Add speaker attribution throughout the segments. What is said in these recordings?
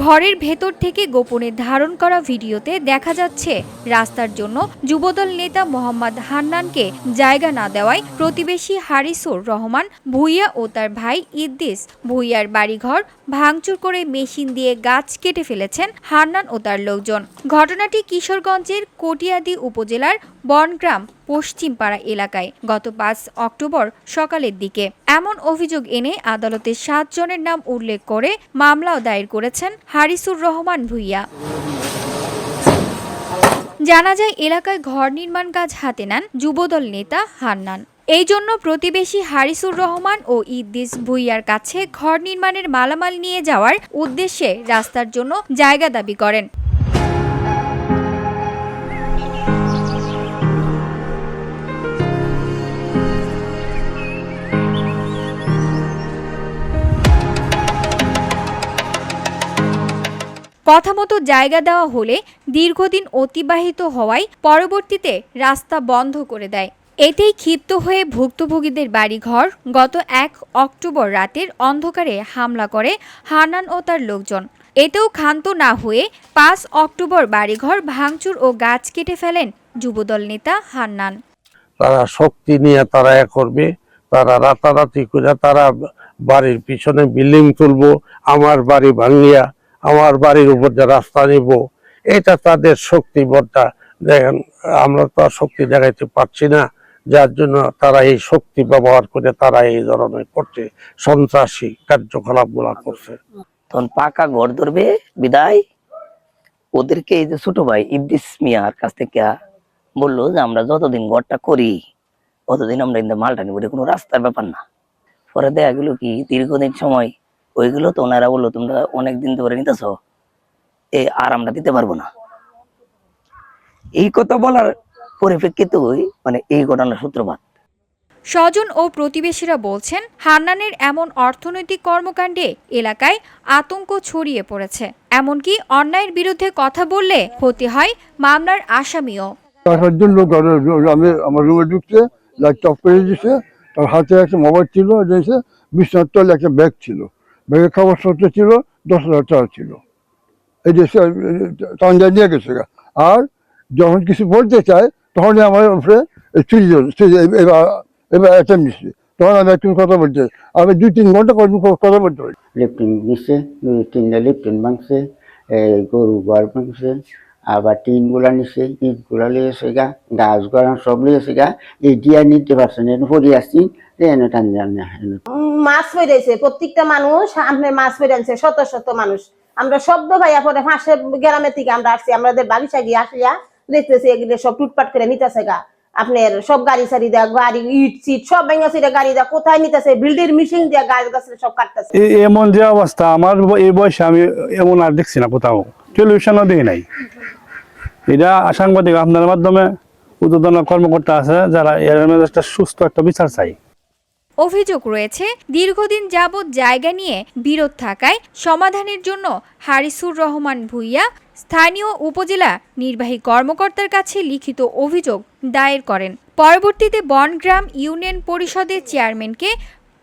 Speaker 1: ঘরের ভেতর থেকে গোপনে ধারণ করা ভিডিওতে দেখা যাচ্ছে রাস্তার জন্য যুবদল নেতা মোহাম্মদ হান্নানকে জায়গা না দেওয়ায় প্রতিবেশী হারিসুর রহমান ভূঁইয়া ও তার ভাই ইদ্দিস ভূঁইয়ার বাড়িঘর ভাঙচুর করে মেশিন দিয়ে গাছ কেটে ফেলেছেন হান্নান ও তার লোকজন। ঘটনাটি কিশোরগঞ্জের কটিয়াদী উপজেলার বনগ্রাম পশ্চিমপাড়া এলাকায় গত ৫ অক্টোবর সকালের দিকে। এমন অভিযোগ এনে আদালতে ৭ জনের নাম উল্লেখ করে মামলাও দায়ের করেছেন হারিসুর রহমান ভূঁইয়া। জানা যায় এলাকায় ঘর নির্মাণ কাজ হাতে নেন যুবদল নেতা হান্নান। এই জন্য প্রতিবেশী হারিসুর রহমান ও ইদ্দিস ভূঁইয়ার কাছে ঘর নির্মাণের মালামাল নিয়ে যাওয়ার উদ্দেশ্যে রাস্তার জন্য জায়গা দাবি করেন। কথা মতো জায়গা দেওয়া হলে দীর্ঘদিন অতিবাহিত হওয়ায় পরবর্তীতে রাস্তা বন্ধ করে দেয়। এতেই ক্ষিপ্ত হয়ে ভুক্তভোগীদের বাড়িঘর গত ১ অক্টোবর রাতের অন্ধকারে হামলা করে হান্নান ও তার লোকজন। এতেও ক্ষান্ত না হয়ে ৫ অক্টোবর বাড়িঘর ভাঙচুর ও গাছ কেটে ফেলেন যুবদল নেতা হান্নান।
Speaker 2: তারা শক্তি নিয়ে তারা করবে, তারা রাতারাতি করে তারা বাড়ির পিছনে বিল্ডিং তুলবো, আমার বাড়ি ভাঙিয়া আমার বাড়ির উপর যে রাস্তা নিব, এটা তাদের শক্তিবরটা দেখেন। আমরা তো আর শক্তি দেখাইতে পারছি না, যার জন্য তারা এই শক্তি ব্যবহার করে তারা এই ধরনের করছে, সন্ত্রাসী কার্যকলাপ গুলা করছে।
Speaker 3: তখন পাকা ঘর ধরবে বিদায় ওদেরকে এই যে ছোট ভাই ইদ্দিস মিয়ার কাছ থেকে বললো যে আমরা যতদিন ঘরটা করি ততদিন আমরা কিন্তু মালটা নিব, কোনো রাস্তার ব্যাপার না। পরে দেখা গেল কি দীর্ঘদিন সময় ওইগুলো তো ওনারা বললো তোমরা অনেকদিন ধরে নিতেছ, আর আমরা দিতে পারবো না। এই কথা বলার পরিপ্রেক্ষিতে মানে এই ঘটনার সূত্রপাত।
Speaker 1: স্বজন ও প্রতিবেশীরা বলছেন হান্নানের এমন অর্থনৈতিক কর্মকাণ্ডে এলাকায় আতঙ্ক ছড়িয়ে পড়েছে। এমনকি অন্যায়ের বিরুদ্ধে কথা বললে হতে হয় মামলার আসামিও।
Speaker 4: আমার রুমে ঢুকছে, লাইট অফ করে দিচ্ছে, তার হাতে একটা মোবাইল ছিল, বিছনার তলে একটা ব্যাগ ছিল, ব্যাগে খাবারপত্র ছিল, ১০,০০০ টাকা ছিল, এই যে তঞ্জা নিয়ে গেছে। আর যখন কিছু বলতে চায় তখন আমার উপরে এবার অ্যাটেম্প নিচ্ছে, তখন আমি একটু কথা বলতে, আমি ২-৩ ঘন্টা কথা বলতে পারি।
Speaker 5: লিফটিং নিচ্ছে, 2-3টা লিফটিং ভাঙছে, গরু ঘর ভাঙছে, আবার টিনগুলা নিচ্ছে, ইটগুলা লিয়েছে গা, গাছ গড়া সব লিয়েছে গা, এই দিয়া নিতে পারছে না, পড়ে আসছি
Speaker 6: মাছ বেড়েছে। প্রত্যেকটা মানুষ আপনার মাছ বেড়েছে, শত শত মানুষ। আমরা শব্দ ভাইয়া পরে ফাঁসে গ্রামের থেকে আমরা আসছি, আমাদের বাগিচা গিয়ে আসিয়া দেখতেছি এগুলো সব টুটপাট করে নিতেছে গা। আপনার সব গাড়ি সারি দেওয়া, গাড়ি ইট সিট সব ভেঙে সিটে গাড়ি দেওয়া, কোথায় নিতেছে বিল্ডিং মিশিং দিয়ে গাছ গাছ সব কাটতেছে।
Speaker 7: এমন যে অবস্থা আমার এই বয়সে আমি এমন আর দেখছি না কোথাও, টেলিভিশনও দেখি নাই। এটা সাংবাদিক আপনার মাধ্যমে উদ্বোধন কর্মকর্তা আছে যারা এর একটা সুস্থ একটা বিচার চাই।
Speaker 1: অভিযোগ রয়েছে দীর্ঘদিন যাবৎ জায়গা নিয়ে বিরোধ থাকায় সমাধানের জন্য হারিসুর রহমান ভূঁইয়া স্থানীয় উপজেলা নির্বাহী কর্মকর্তার কাছে লিখিত অভিযোগ দায়ের করেন। পরবর্তীতে বনগ্রাম ইউনিয়ন পরিষদের চেয়ারম্যানকে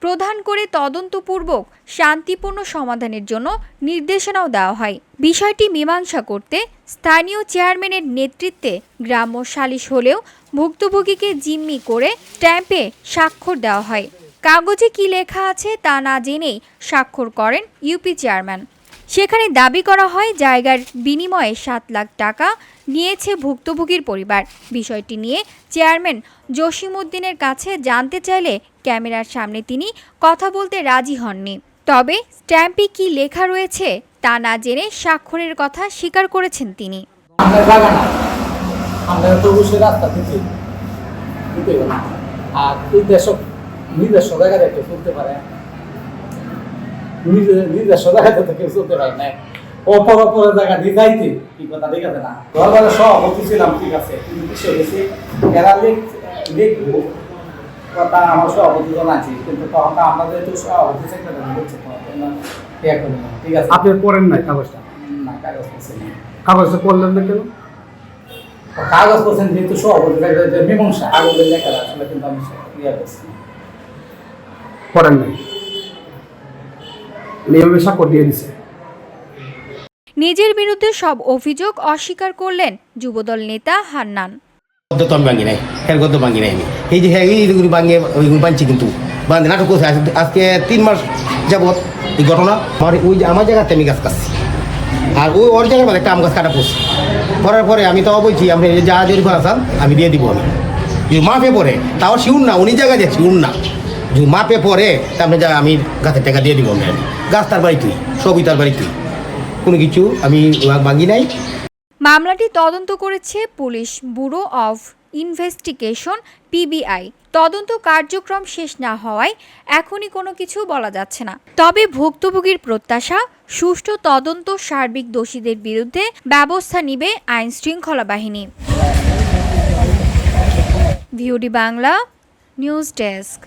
Speaker 1: প্রধান করে তদন্তপূর্বক শান্তিপূর্ণ সমাধানের জন্য নির্দেশনাও দেওয়া হয়। বিষয়টি মীমাংসা করতে স্থানীয় চেয়ারম্যানের নেতৃত্বে গ্রাম্য সালিশ হলেও ভুক্তভোগীকে জিম্মি করে স্ট্যাম্পে স্বাক্ষর দেওয়া হয়। কাগজে কি লেখা আছে তা না জেনেই স্বাক্ষর করেন ইউপি চেয়ারম্যান। সেখানে দাবি করা হয় জায়গার বিনিময়ে ৭ লাখ টাকা নিয়েছে ভুক্তভোগীর পরিবার। বিষয়টি নিয়ে চেয়ারম্যান জসিমউদ্দিনের কাছে জানতে চাইলে ক্যামেরার সামনে তিনি কথা বলতে রাজি হননি। তবে স্ট্যাম্পে কি লেখা রয়েছে তা না জেনে স্বাক্ষরের কথা স্বীকার করেছেন তিনি।
Speaker 8: নিজস্ব জায়গা দেখতে চলতে পারে, নিজস্ব জায়গাতে তো কেউ চলতে পারে না, অপরের জায়গা দিয়ে যাইতে কি কথা দেখাতে না। দরবারে সভাপতি ছিলাম, ঠিক আছে, কিন্তু বিষয় গেছে এরা লিখবো কথা আমার সভাপতি জানাচ্ছি, কিন্তু তখন আমরা যেহেতু সভাপতি সেক্রেটারি হচ্ছে ঠিক আছে।
Speaker 7: আপনি পড়েন নাই কাগজটা?
Speaker 8: না, কাগজ করছেন।
Speaker 7: কাগজটা পড়লেন না কেন?
Speaker 8: কাগজ করছেন যেহেতু সভাপতি সেক্রেটারি মীমাংসা কাগজের লেখা আসলে, কিন্তু আমি ইয়ে করছি
Speaker 7: পড়েন নাই, স্বাক্ষর দিয়ে দিছে।
Speaker 1: নিজের বিরুদ্ধে সব অভিযোগ অস্বীকার করলেন যুবদল নেতা হান্নান।
Speaker 9: তো আমি ভাঙি নাই, এর গদ্য ভাঙি নাই আমি। এই যে হ্যাঁ এইগুলি ভাঙিয়ে ওইগুলি বাঁধছি, কিন্তু বাঁধে নাটক করছে আজকে 3 মাস যাবৎ এই ঘটনা। আমার ওই যে আমার জায়গাতে আমি গাছ কাটছি, আর ওই ওর জায়গার মধ্যে একটা আম গাছ কাটা পড়ছে। করার পরে আমি তাও বলছি আপনি যা জরিমানা চান আমি দিয়ে দিব। আমি যদি মাপে পড়ে তাও শিউন না, উনি জায়গা দিয়ে শিউন না, যদি মাপে পড়ে তা আপনি যা আমি গাছের টাকা দিয়ে দিব। আমি গাছ তার বাড়ি তুই, সবই তার বাড়ি তুই, কোনো কিছু আমি ভাঙি নাই।
Speaker 1: মামলাটি তদন্ত করেছে police bureau of investigation PBI. তদন্ত কার্যক্রম শেষ না হওয়ায় এখনই কোনো কিছু বলা যাচ্ছে না। তবে ভুক্তভোগীর প্রত্যাশা, সুষ্ঠু তদন্ত, সার্বিক দোষীদের বিরুদ্ধে ব্যবস্থা নেবে আইন শৃঙ্খলা বাহিনী। VOD Bangla news desk.